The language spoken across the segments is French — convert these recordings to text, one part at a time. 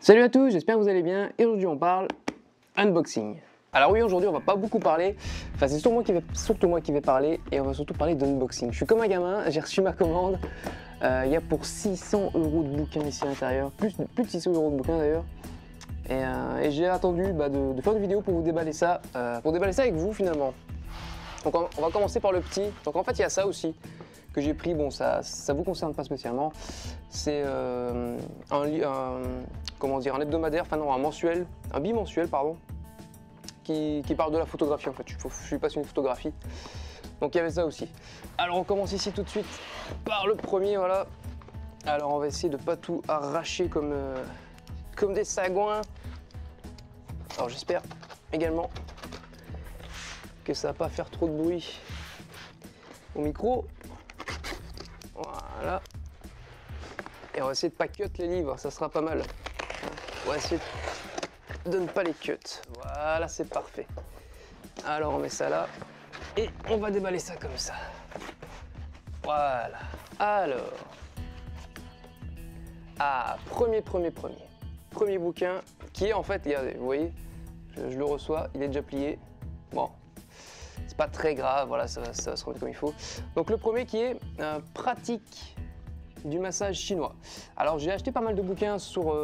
Salut à tous, j'espère que vous allez bien et aujourd'hui on parle unboxing. Alors oui, aujourd'hui on va pas beaucoup parler, enfin c'est surtout moi qui vais parler et on va surtout parler d'unboxing. Je suis comme un gamin, j'ai reçu ma commande, il y a pour 600 € de bouquins ici à l'intérieur, plus de 600 € de bouquins d'ailleurs. Et j'ai attendu de faire une vidéo pour vous déballer ça, avec vous finalement. Donc on va commencer par le petit, donc en fait il y a ça aussi que j'ai pris, bon ça vous concerne pas spécialement, c'est un hebdomadaire, enfin non, un bimensuel pardon, qui parle de la photographie en fait, je suis passionné de photographie, donc il y avait ça aussi. Alors on commence ici tout de suite par le premier, voilà. Alors on va essayer de pas tout arracher comme des sagouins. Alors j'espère également que ça va pas faire trop de bruit au micro. Voilà. Et on va essayer de pas cut les livres, ça sera pas mal. On va essayer de ne pas les cut. Voilà, c'est parfait. Alors on met ça là et on va déballer ça comme ça. Voilà. Alors. Ah, premier bouquin qui est en fait, regardez, vous voyez, je le reçois, il est déjà plié. Bon. C'est pas très grave, voilà, ça va se remettre comme il faut. Donc le premier qui est pratique du massage chinois. Alors j'ai acheté pas mal de bouquins sur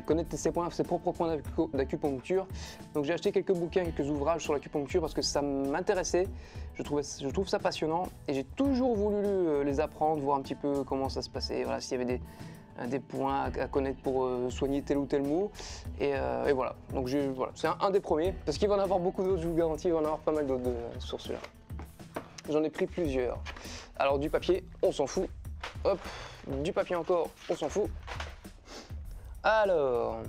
connaître ses propres points d'acupuncture. Donc j'ai acheté quelques bouquins, quelques ouvrages sur l'acupuncture parce que ça m'intéressait. Je trouve ça passionnant et j'ai toujours voulu les apprendre, voir un petit peu comment ça se passait. Voilà, s'il y avait des points à connaître pour soigner tel ou tel mot. Et voilà, donc voilà, c'est un des premiers, parce qu'il va en avoir beaucoup d'autres, je vous garantis, il va en avoir pas mal d'autres sur celui-là. J'en ai pris plusieurs. Alors du papier, on s'en fout. Hop, du papier encore, on s'en fout. Alors,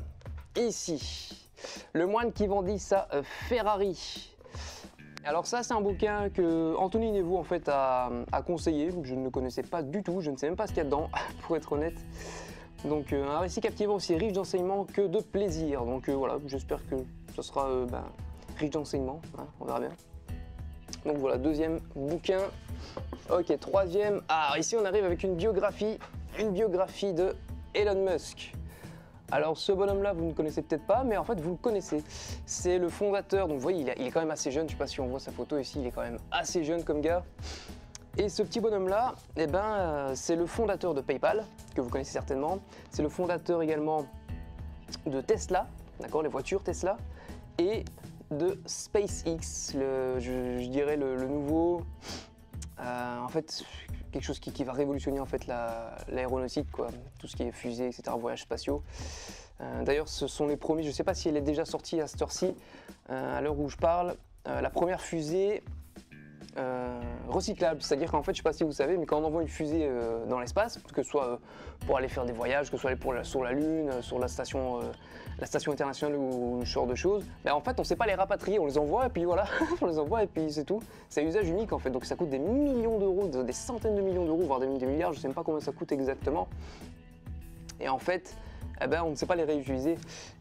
ici, le moine qui vendit sa Ferrari. Alors ça, c'est un bouquin que Anthony Neveu en fait a conseillé. Je ne le connaissais pas du tout, je ne sais même pas ce qu'il y a dedans, pour être honnête. Donc un récit captivant aussi riche d'enseignements que de plaisir. Donc voilà, j'espère que ce sera riche d'enseignements, hein, on verra bien. Donc voilà, deuxième bouquin. Ok, troisième. Ah, ici on arrive avec une biographie de Elon Musk. Alors ce bonhomme-là, vous ne connaissez peut-être pas, mais en fait vous le connaissez. C'est le fondateur, donc vous voyez, il est quand même assez jeune, je ne sais pas si on voit sa photo ici, il est quand même assez jeune comme gars. Et ce petit bonhomme-là, c'est le fondateur de PayPal, que vous connaissez certainement. C'est le fondateur également de Tesla, d'accord, les voitures Tesla, et de SpaceX, je dirais le nouveau, en fait, quelque chose qui va révolutionner en fait l'aéronautique, quoi, tout ce qui est fusée, etc., voyages spatiaux. D'ailleurs, ce sont les premiers, je ne sais pas si elle est déjà sortie à cette heure-ci, à l'heure où je parle, la première fusée recyclable, c'est-à-dire qu'en fait, je ne sais pas si vous savez, mais quand on envoie une fusée dans l'espace, que ce soit pour aller faire des voyages, que ce soit sur la Lune, sur la station internationale ou ce genre de choses, ben en fait, on ne sait pas les rapatrier, on les envoie et puis voilà, on les envoie et puis c'est tout. C'est un usage unique en fait, donc ça coûte des millions d'euros, des centaines de millions d'euros, voire des milliards, je ne sais même pas combien ça coûte exactement. Et en fait, on ne sait pas les réutiliser.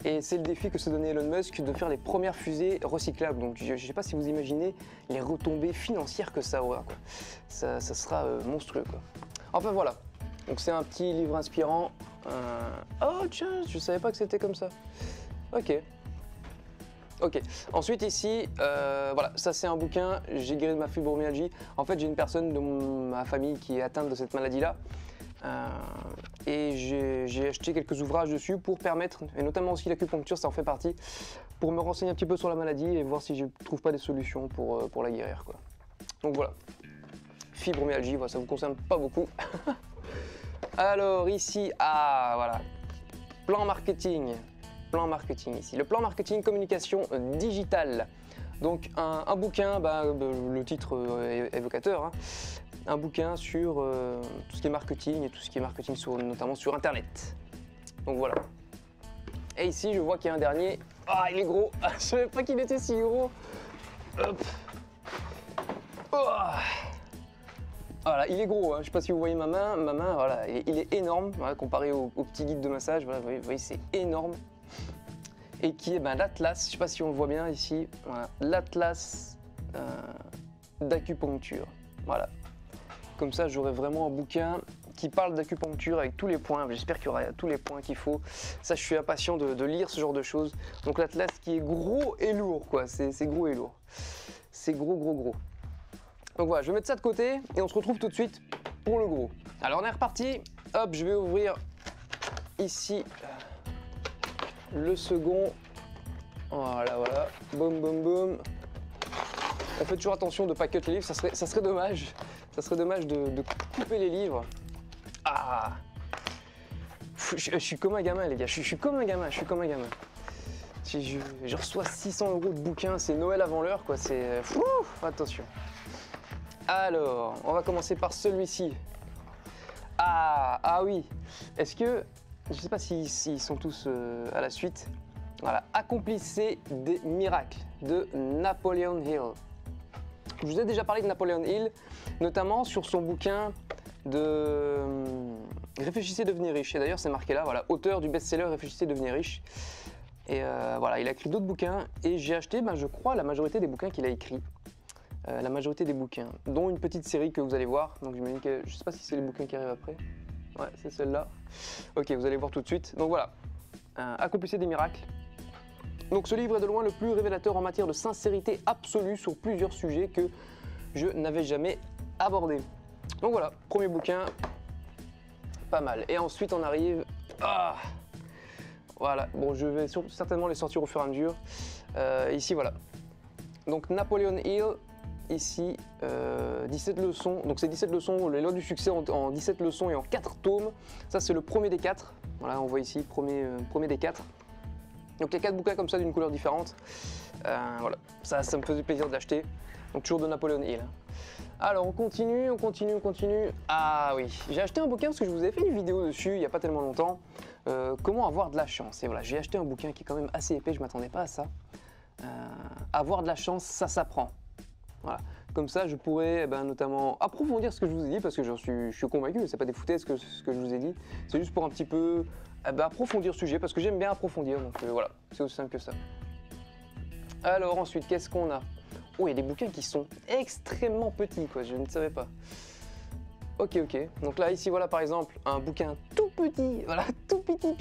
Et c'est le défi que s'est donné Elon Musk de faire les premières fusées recyclables. Donc je ne sais pas si vous imaginez les retombées financières que ça aura, quoi. Ça sera monstrueux, quoi. Enfin voilà. Donc c'est un petit livre inspirant. Oh tiens, je ne savais pas que c'était comme ça. Ok. Ensuite ici, voilà, ça c'est un bouquin. J'ai guéri de ma fibromyalgie. En fait, j'ai une personne de ma famille qui est atteinte de cette maladie-là. Et j'ai acheté quelques ouvrages dessus pour permettre, et notamment aussi l'acupuncture, ça en fait partie, pour me renseigner un petit peu sur la maladie et voir si je ne trouve pas des solutions pour la guérir, quoi. Donc voilà, fibromyalgie, voilà, ça ne vous concerne pas beaucoup. Alors ici, voilà, plan marketing ici, le plan marketing communication digitale. Donc un bouquin, le titre est évocateur, hein. Un bouquin sur tout ce qui est marketing et tout ce qui est marketing notamment sur internet. Donc voilà. Et ici je vois qu'il y a un dernier. Ah, il est gros. Je savais pas qu'il était si gros. Hop. Oh. Voilà, il est gros, hein. Je sais pas si vous voyez ma main, voilà, il est énorme, voilà, comparé au petit guide de massage, voilà, vous voyez c'est énorme. Et qui est l'Atlas, je sais pas si on le voit bien ici, voilà, l'Atlas d'acupuncture, voilà. Comme ça, j'aurai vraiment un bouquin qui parle d'acupuncture avec tous les points. J'espère qu'il y aura tous les points qu'il faut. Ça, je suis impatient de lire ce genre de choses. Donc l'atlas qui est gros et lourd, quoi. C'est gros et lourd. C'est gros, gros, gros. Donc voilà, je vais mettre ça de côté et on se retrouve tout de suite pour le gros. Alors on est reparti. Hop, je vais ouvrir ici le second. Voilà, voilà. Boum, boum, boum. On fait toujours attention de ne pas cut les livres, ça serait dommage. Ça serait dommage de couper les livres. Ah, je suis comme un gamin, les gars. Je suis comme un gamin, je suis comme un gamin. Je reçois 600 € de bouquins, c'est Noël avant l'heure, quoi. C'est... attention. Alors, on va commencer par celui-ci. Ah oui. Est-ce que... Je ne sais pas s'ils sont tous à la suite. Voilà. Accomplissez des miracles de Napoleon Hill. Je vous ai déjà parlé de Napoleon Hill, notamment sur son bouquin de Réfléchissez, devenez riche. Et d'ailleurs, c'est marqué là, voilà, auteur du best-seller Réfléchissez, devenez riche. Et voilà, il a écrit d'autres bouquins et j'ai acheté, je crois, la majorité des bouquins qu'il a écrits. La majorité des bouquins, dont une petite série que vous allez voir. Donc je ne sais pas si c'est les bouquins qui arrivent après. Ouais, c'est celle-là. Ok, vous allez voir tout de suite. Donc voilà, Accomplissez des miracles. Donc ce livre est de loin le plus révélateur en matière de sincérité absolue sur plusieurs sujets que je n'avais jamais abordés. Donc voilà, premier bouquin, pas mal. Et ensuite on arrive... voilà, bon je vais certainement les sortir au fur et à mesure. Ici voilà. Donc Napoleon Hill, ici 17 leçons. Donc c'est 17 leçons, les lois du succès en 17 leçons et en 4 tomes. Ça c'est le premier des 4. Voilà, on voit ici, premier des 4. Donc il y a 4 bouquins comme ça d'une couleur différente. Voilà, ça me faisait plaisir de l'acheter. Donc toujours de Napoleon Hill. Alors on continue. Ah oui, j'ai acheté un bouquin parce que je vous ai fait une vidéo dessus il n'y a pas tellement longtemps. Comment avoir de la chance. Et voilà, j'ai acheté un bouquin qui est quand même assez épais, je ne m'attendais pas à ça. Avoir de la chance, ça s'apprend. Voilà. Comme ça, je pourrais notamment approfondir ce que je vous ai dit parce que je suis convaincu, c'est pas des foutaises ce que je vous ai dit. C'est juste pour un petit peu approfondir le sujet parce que j'aime bien approfondir. Donc voilà, c'est aussi simple que ça. Alors ensuite, qu'est-ce qu'on a? Oh, il y a des bouquins qui sont extrêmement petits, quoi. Je ne savais pas. Ok. Donc là, ici, voilà par exemple un bouquin tout petit. Voilà, tout petit.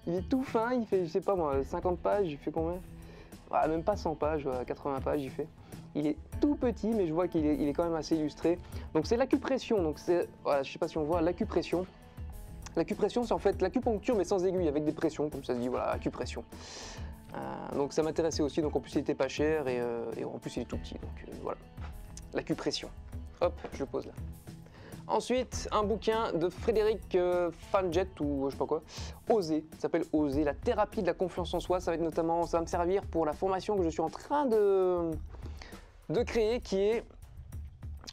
Il est tout fin. Il fait, je sais pas moi, 50 pages. Il fait combien? Même pas 100 pages, 80 pages il fait. Il est tout petit, mais je vois qu'il est quand même assez illustré. Donc c'est l'acupression, donc c'est, voilà, je sais pas si on voit l'acupression. L'acupression, c'est en fait l'acupuncture, mais sans aiguille, avec des pressions, comme ça se dit, voilà, acupression. Donc ça m'intéressait aussi, donc en plus il était pas cher, et en plus il est tout petit, donc voilà. L'acupression. Hop, je le pose là. Ensuite, un bouquin de Frédéric Fanjet ou je sais pas quoi, Oser, ça s'appelle Oser, la thérapie de la confiance en soi. Ça va me servir pour la formation que je suis en train de créer, qui est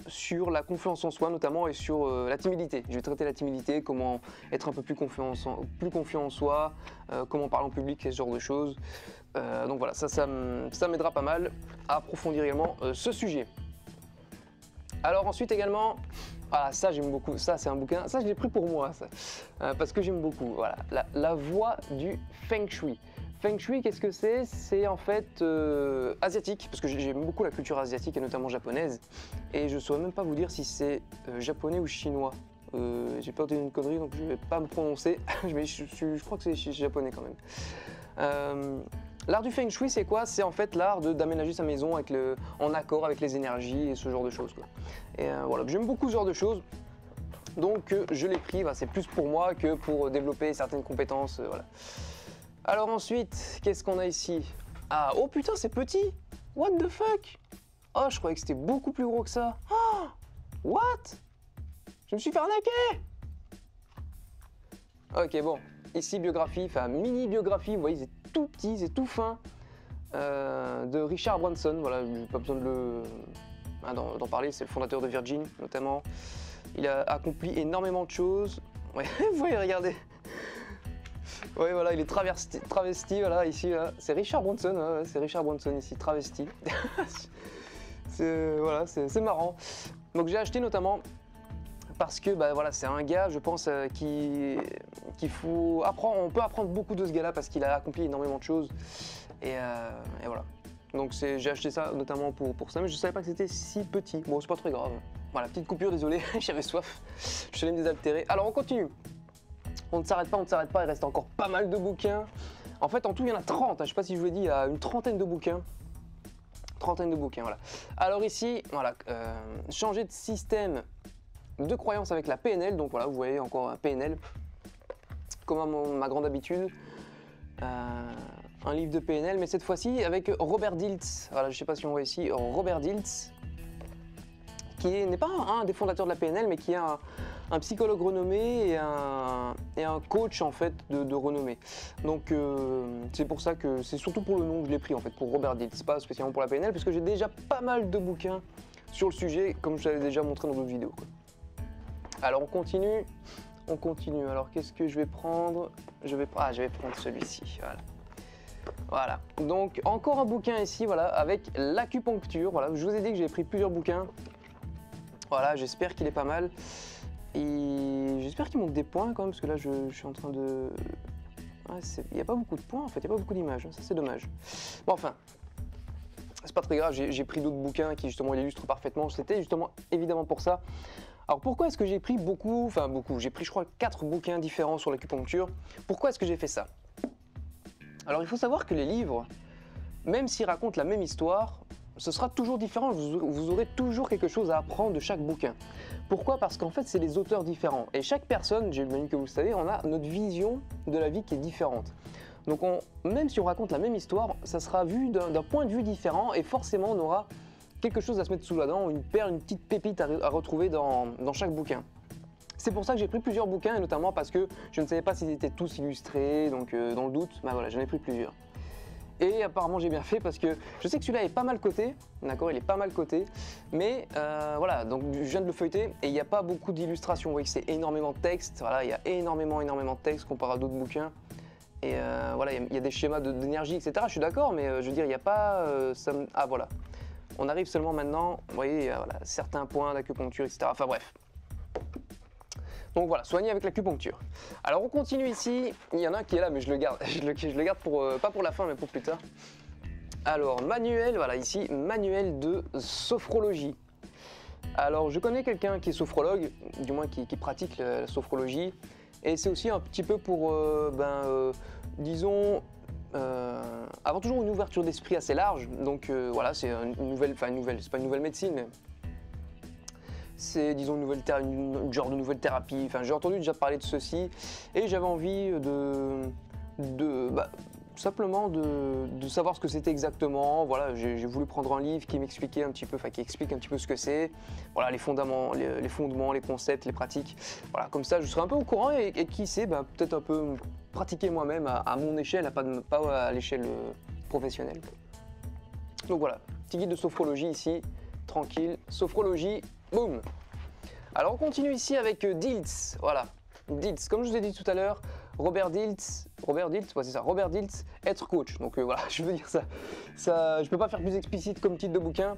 sur la confiance en soi notamment et sur la timidité. Je vais traiter la timidité, comment être un peu plus confiant en soi, comment parler en public et ce genre de choses. Donc voilà, ça m'aidera pas mal à approfondir également ce sujet. Alors ensuite également, voilà, ça j'aime beaucoup, ça c'est un bouquin, ça je l'ai pris pour moi, ça, parce que j'aime beaucoup, voilà, la voie du Feng Shui. Feng Shui, qu'est-ce que c'est? C'est en fait asiatique, parce que j'aime beaucoup la culture asiatique et notamment japonaise, et je ne saurais même pas vous dire si c'est japonais ou chinois. J'ai peur de dire une connerie, donc je ne vais pas me prononcer, mais je crois que c'est japonais quand même. L'art du Feng Shui, c'est quoi? C'est en fait l'art d'aménager sa maison en accord avec les énergies et ce genre de choses, quoi. Et voilà, j'aime beaucoup ce genre de choses, donc je l'ai pris, c'est plus pour moi que pour développer certaines compétences, voilà. Alors ensuite, qu'est-ce qu'on a ici? Ah, oh putain, c'est petit! What the fuck? Oh, je croyais que c'était beaucoup plus gros que ça. Oh, what? Je me suis fait arnaquer! Ok, bon, ici biographie, enfin mini-biographie, vous voyez, c'est tout petit, c'est tout fin, de Richard Branson, voilà, j'ai pas besoin d'en parler, c'est le fondateur de Virgin, notamment. Il a accompli énormément de choses. Ouais, vous voyez, regardez. Ouais, voilà, il est travesti, voilà, ici, là. C'est Richard Branson, hein, c'est Richard Branson ici, travesti. Voilà, c'est marrant. Donc j'ai acheté notamment parce que voilà, c'est un gars, je pense, qu'il faut apprendre. On peut apprendre beaucoup de ce gars-là parce qu'il a accompli énormément de choses. Et voilà. Donc j'ai acheté ça notamment pour ça, mais je savais pas que c'était si petit. Bon, c'est pas très grave. Voilà, petite coupure, désolé, j'avais soif, je suis allé me désaltérer. Alors on continue. On ne s'arrête pas, il reste encore pas mal de bouquins. En fait, en tout, il y en a 30, je sais pas si je vous l'ai dit, il y a une trentaine de bouquins. Voilà. Alors ici, voilà, changer de système de croyance avec la PNL. Donc voilà, vous voyez encore un PNL, comme à ma grande habitude. Un livre de PNL, mais cette fois-ci avec Robert Dilts. Voilà, je sais pas si on voit ici, Robert Dilts, qui n'est pas un des fondateurs de la PNL, mais qui est un psychologue renommé et un coach en fait de renommée. Donc c'est pour ça que c'est surtout pour le nom que je l'ai pris en fait, pour Robert Dilts, pas spécialement pour la PNL, parce que j'ai déjà pas mal de bouquins sur le sujet, comme je l'avais déjà montré dans d'autres vidéos, quoi. Alors on continue. Alors qu'est-ce que je vais prendre? Je vais prendre celui-ci. Voilà. Donc encore un bouquin ici, voilà, avec l'acupuncture. Voilà, je vous ai dit que j'ai pris plusieurs bouquins. Voilà, j'espère qu'il est pas mal. Et j'espère qu'il manque des points quand même, parce que là je suis en train de... il n'y a pas beaucoup de points en fait, il n'y a pas beaucoup d'images, ça c'est dommage. Bon enfin, c'est pas très grave, j'ai pris d'autres bouquins qui justement l'illustrent parfaitement, c'était justement évidemment pour ça. Alors pourquoi est-ce que j'ai pris beaucoup, j'ai pris je crois 4 bouquins différents sur l'acupuncture. Pourquoi est-ce que j'ai fait ça? Alors il faut savoir que les livres, même s'ils racontent la même histoire, ce sera toujours différent, vous aurez toujours quelque chose à apprendre de chaque bouquin. Pourquoi? Parce qu'en fait c'est les auteurs différents et chaque personne, j'imagine que vous le savez, on a notre vision de la vie qui est différente. Donc même si on raconte la même histoire, ça sera vu d'un point de vue différent et forcément on aura quelque chose à se mettre sous la dent, une perle, une petite pépite à retrouver dans chaque bouquin. C'est pour ça que j'ai pris plusieurs bouquins et notamment parce que je ne savais pas s'ils étaient tous illustrés, donc dans le doute, voilà, j'en ai pris plusieurs. Et apparemment j'ai bien fait parce que je sais que celui-là est pas mal coté, d'accord, il est pas mal coté, mais voilà, donc je viens de le feuilleter et il n'y a pas beaucoup d'illustrations, vous voyez que c'est énormément de texte, voilà, il y a énormément de texte comparé à d'autres bouquins. Et voilà, il y a des schémas d'énergie, etc. Je suis d'accord, mais je veux dire, il n'y a pas... Ah voilà, on arrive seulement maintenant, vous voyez, voilà, certains points d'acupuncture, etc. Enfin bref. Donc voilà, soigner avec l'acupuncture. Alors on continue ici, il y en a un qui est là, mais je le garde, je le garde pour, pas pour la fin, mais pour plus tard. Alors, manuel, voilà, ici, manuel de sophrologie. Alors, je connais quelqu'un qui est sophrologue, du moins qui pratique la sophrologie, et c'est aussi un petit peu pour, disons, avoir toujours une ouverture d'esprit assez large. Donc voilà, c'est c'est pas une nouvelle médecine, mais c'est, disons, une genre de nouvelle thérapie. Enfin, j'ai entendu déjà parler de ceci et j'avais envie simplement de savoir ce que c'était exactement. Voilà, j'ai voulu prendre un livre qui m'expliquait un petit peu, qui explique un petit peu ce que c'est. Voilà, les fondements, les concepts, les pratiques. Voilà, comme ça, je serai un peu au courant et qui sait, peut-être un peu pratiquer moi-même à mon échelle, pas à l'échelle professionnelle. Donc voilà, petit guide de sophrologie ici, tranquille, sophrologie. Boum. Alors on continue ici avec Dilts, voilà, Dilts, comme je vous ai dit tout à l'heure, Robert Dilts, ouais c'est ça, Robert Dilts, être coach, donc voilà, je veux dire ça, je peux pas faire plus explicite comme titre de bouquin,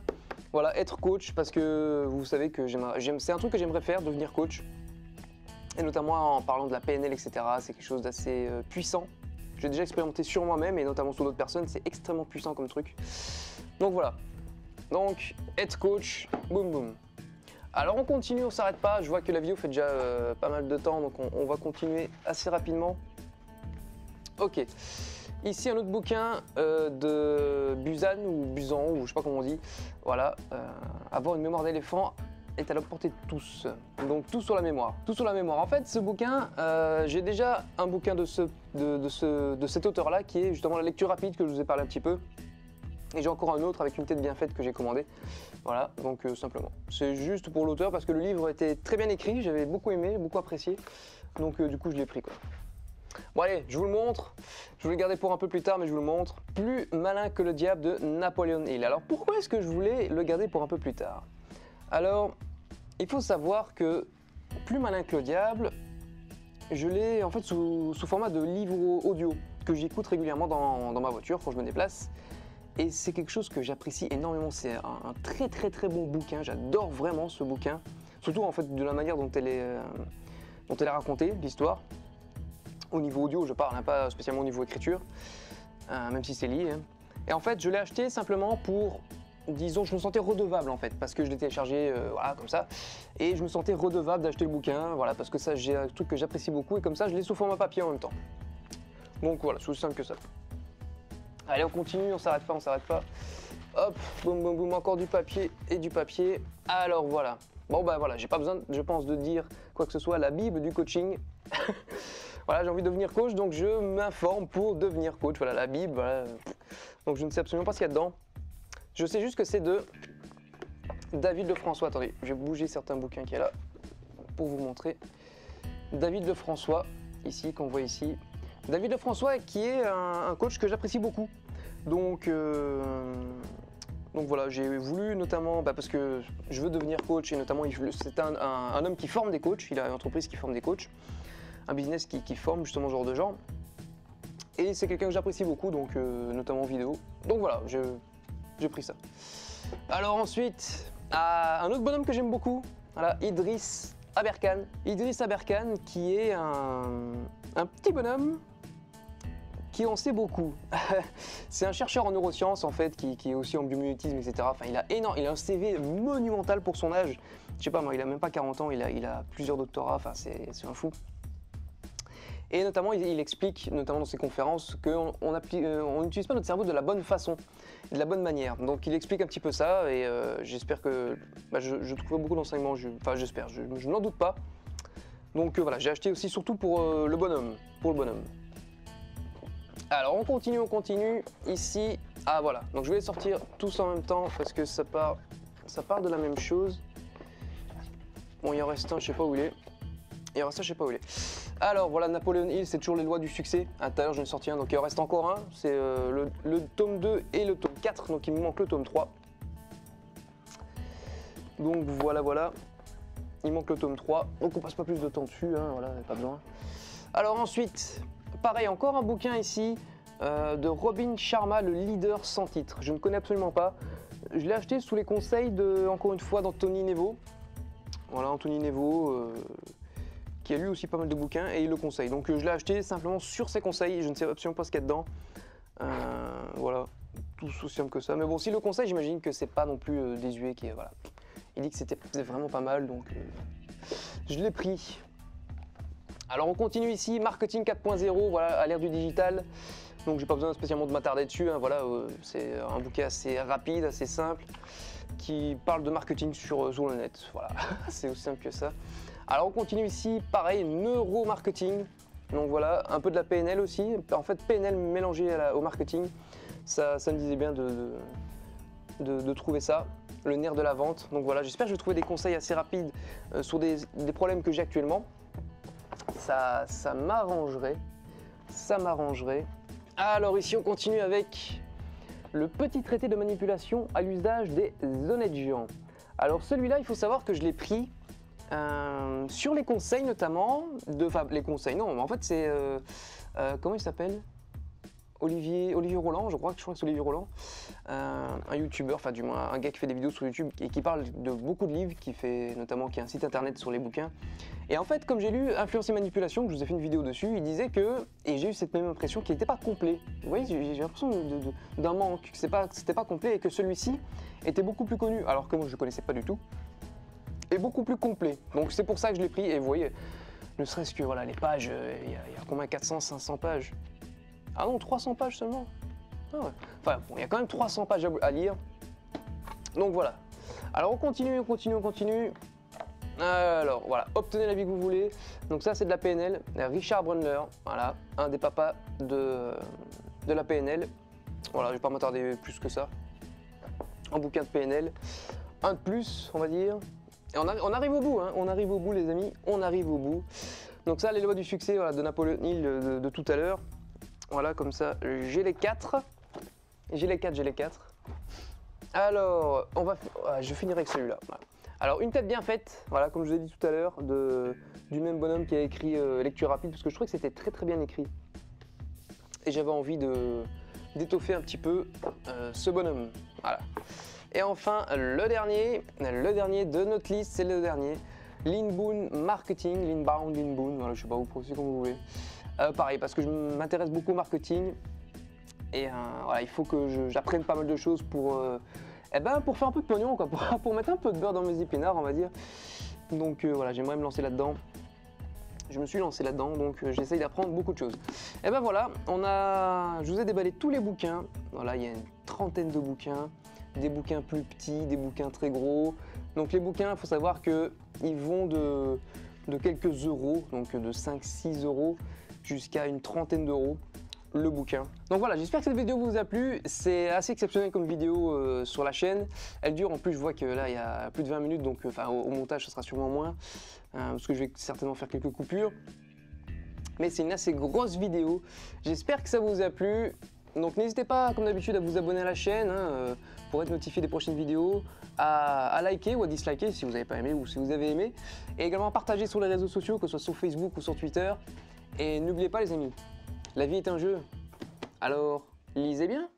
voilà, être coach, parce que vous savez que c'est un truc que j'aimerais faire, devenir coach, et notamment en parlant de la PNL, etc., c'est quelque chose d'assez puissant, j'ai déjà expérimenté sur moi-même, et notamment sur d'autres personnes, c'est extrêmement puissant comme truc, donc voilà, donc être coach, boum boum. Alors on continue, on s'arrête pas, je vois que la vidéo fait déjà pas mal de temps, donc on va continuer assez rapidement. Ok, ici un autre bouquin de Busan ou Busan, ou je sais pas comment on dit, voilà, avoir une mémoire d'éléphant est à la portée de tous, donc tout sur la mémoire. Tout sur la mémoire, en fait ce bouquin, j'ai déjà un bouquin de cet auteur-là qui est justement la lecture rapide que je vous ai parlé un petit peu. Et j'ai encore un autre avec une tête bien faite que j'ai commandé. Voilà, donc simplement. C'est juste pour l'auteur parce que le livre était très bien écrit, j'avais beaucoup aimé, beaucoup apprécié. Donc du coup je l'ai pris quoi. Bon allez, je vous le montre. Je voulais le garder pour un peu plus tard, mais je vous le montre. Plus malin que le diable de Napoleon Hill. Alors pourquoi est-ce que je voulais le garder pour un peu plus tard? Alors, il faut savoir que Plus malin que le diable, je l'ai en fait sous format de livre audio que j'écoute régulièrement dans ma voiture quand je me déplace. Et c'est quelque chose que j'apprécie énormément, c'est un très très bon bouquin, j'adore vraiment ce bouquin, surtout en fait de la manière dont elle est racontée, l'histoire. Au niveau audio je parle, hein, pas spécialement au niveau écriture, même si c'est lié. Hein. Et en fait je l'ai acheté simplement pour disons, je me sentais redevable en fait, parce que je l'ai téléchargé, voilà, comme ça, et je me sentais redevable d'acheter le bouquin, voilà, parce que ça, j'ai un truc que j'apprécie beaucoup, et comme ça, je l'ai sous format papier en même temps. Donc voilà, c'est aussi simple que ça. Allez, on continue, on s'arrête pas, on s'arrête pas. Hop, boum, boum, boum, encore du papier et du papier. Alors voilà. Bon bah voilà, j'ai pas besoin, je pense, de dire quoi que ce soit, la Bible du coaching. Voilà, j'ai envie de devenir coach, donc je m'informe pour devenir coach. Voilà, la Bible, voilà. Donc je ne sais absolument pas ce qu'il y a dedans. Je sais juste que c'est de David Lefrançois. Attendez, je vais bouger certains bouquins qu'il y a là pour vous montrer. David Lefrançois, ici, qu'on voit ici. David Lefrançois qui est un coach que j'apprécie beaucoup. Donc voilà, j'ai voulu notamment, parce que je veux devenir coach et notamment c'est un homme qui forme des coachs, il a une entreprise qui forme des coachs, un business qui forme justement ce genre de gens. Et c'est quelqu'un que j'apprécie beaucoup, donc notamment en vidéo. Donc voilà, j'ai pris ça. Alors ensuite, un autre bonhomme que j'aime beaucoup, voilà, Idriss Aberkane. Idriss Aberkane qui est un petit bonhomme qui en sait beaucoup. C'est un chercheur en neurosciences en fait, qui est aussi en biomimétisme, etc. Enfin, il a un CV monumental pour son âge. Je sais pas moi, il a même pas 40 ans, il a plusieurs doctorats, enfin c'est un fou. Et notamment, il explique, notamment dans ses conférences, qu'on n'utilise pas notre cerveau de la bonne façon, de la bonne manière. Donc il explique un petit peu ça, et j'espère que je trouve beaucoup d'enseignements, enfin j'espère, je n'en doute pas. Donc voilà, j'ai acheté aussi surtout pour le bonhomme, Alors on continue, ici, ah voilà, donc je vais les sortir tous en même temps parce que ça part de la même chose. Bon, il en reste un, je sais pas où il est. Alors voilà, Napoleon Hill, c'est toujours les lois du succès. À tout à l'heure j'en ai sorti un, donc il en reste encore un. C'est le tome 2 et le tome 4, donc il me manque le tome 3. Donc voilà, il manque le tome 3, donc on passe pas plus de temps dessus, hein, voilà, pas besoin. Alors ensuite, pareil, encore un bouquin ici de Robin Sharma, le leader sans titre. Je ne connais absolument pas. Je l'ai acheté sous les conseils encore une fois, d'Anthony Nevo. Voilà, Anthony Nevo, qui a lu aussi pas mal de bouquins et il le conseille. Donc je l'ai acheté simplement sur ses conseils. Je ne sais absolument pas ce qu'il y a dedans. Voilà, tout aussi simple que ça. Mais bon, s'il le conseille, j'imagine que c'est pas non plus désuet. Voilà. Il dit que c'était vraiment pas mal, donc je l'ai pris. Alors on continue ici, marketing 4.0, voilà, à l'ère du digital. Donc j'ai pas besoin spécialement de m'attarder dessus, hein, voilà, c'est un bouquin assez rapide, assez simple, qui parle de marketing sur le net, voilà, c'est aussi simple que ça. Alors on continue ici, pareil, neuromarketing, donc voilà, un peu de la PNL aussi, en fait PNL mélangé au marketing, ça me disait bien de trouver ça, le nerf de la vente. Donc voilà, j'espère que je vais trouver des conseils assez rapides sur des problèmes que j'ai actuellement. Ça m'arrangerait. Alors ici on continue avec le petit traité de manipulation à l'usage des honnêtes gens. Alors celui-là, il faut savoir que je l'ai pris sur les conseils notamment, enfin les conseils, non, mais en fait c'est, comment il s'appelle ? Olivier Roland, je crois que c'est Olivier Roland, un youtubeur, enfin du moins un gars qui fait des vidéos sur YouTube et qui parle de beaucoup de livres, qui a un site internet sur les bouquins. Et en fait, comme j'ai lu Influence et Manipulation, que je vous ai fait une vidéo dessus, il disait que, et j'ai eu cette même impression, qu'il n'était pas complet. Vous voyez, j'ai l'impression d'un manque, que c'était pas complet et que celui-ci était beaucoup plus connu, alors que moi je ne connaissais pas du tout, et beaucoup plus complet. Donc c'est pour ça que je l'ai pris, et vous voyez, ne serait-ce que voilà, les pages, il y a combien, 400, 500 pages? Ah non, 300 pages seulement. Ah ouais. Enfin bon, il y a quand même 300 pages à lire. Donc voilà. Alors on continue. Alors voilà, obtenez la vie que vous voulez. Donc ça c'est de la PNL. Richard Brundler, voilà, un des papas de la PNL. Voilà, je vais pas m'attarder plus que ça. Un bouquin de PNL. Un de plus, on va dire. Et on arrive au bout, hein. On arrive au bout les amis, on arrive au bout. Donc ça, les lois du succès, voilà, de Napoleon Hill de tout à l'heure. Voilà, comme ça, j'ai les 4. J'ai les 4. Alors, je finirai avec celui-là. Voilà. Alors, une tête bien faite, voilà, comme je vous ai dit tout à l'heure, du même bonhomme qui a écrit Lecture rapide, parce que je trouvais que c'était très très bien écrit. Et j'avais envie d'étoffer un petit peu ce bonhomme. Voilà. Et enfin, le dernier de notre liste, c'est le dernier. L'inbound marketing, l'inbound, voilà, je sais pas, vous prononcez comme vous voulez. Pareil, parce que je m'intéresse beaucoup au marketing et voilà, il faut que j'apprenne pas mal de choses pour Eh ben pour faire un peu de pognon, quoi, pour mettre un peu de beurre dans mes épinards, on va dire. Donc voilà, j'aimerais me lancer là-dedans. Je me suis lancé là-dedans, donc j'essaye d'apprendre beaucoup de choses. Et ben voilà, je vous ai déballé tous les bouquins. Voilà, il y a une trentaine de bouquins, des bouquins plus petits, des bouquins très gros. Donc les bouquins, il faut savoir qu'ils vont de quelques euros, donc de 5-6 euros jusqu'à une trentaine d'euros le bouquin. Donc voilà, j'espère que cette vidéo vous a plu. C'est assez exceptionnel comme vidéo sur la chaîne. Elle dure, en plus je vois que là il y a plus de 20 minutes, donc au montage ça sera sûrement moins, parce que je vais certainement faire quelques coupures. Mais c'est une assez grosse vidéo. J'espère que ça vous a plu. Donc n'hésitez pas, comme d'habitude, à vous abonner à la chaîne pour être notifié des prochaines vidéos, à liker ou à disliker si vous n'avez pas aimé ou si vous avez aimé, et également à partager sur les réseaux sociaux, que ce soit sur Facebook ou sur Twitter. Et n'oubliez pas les amis, la vie est un jeu, alors lisez bien.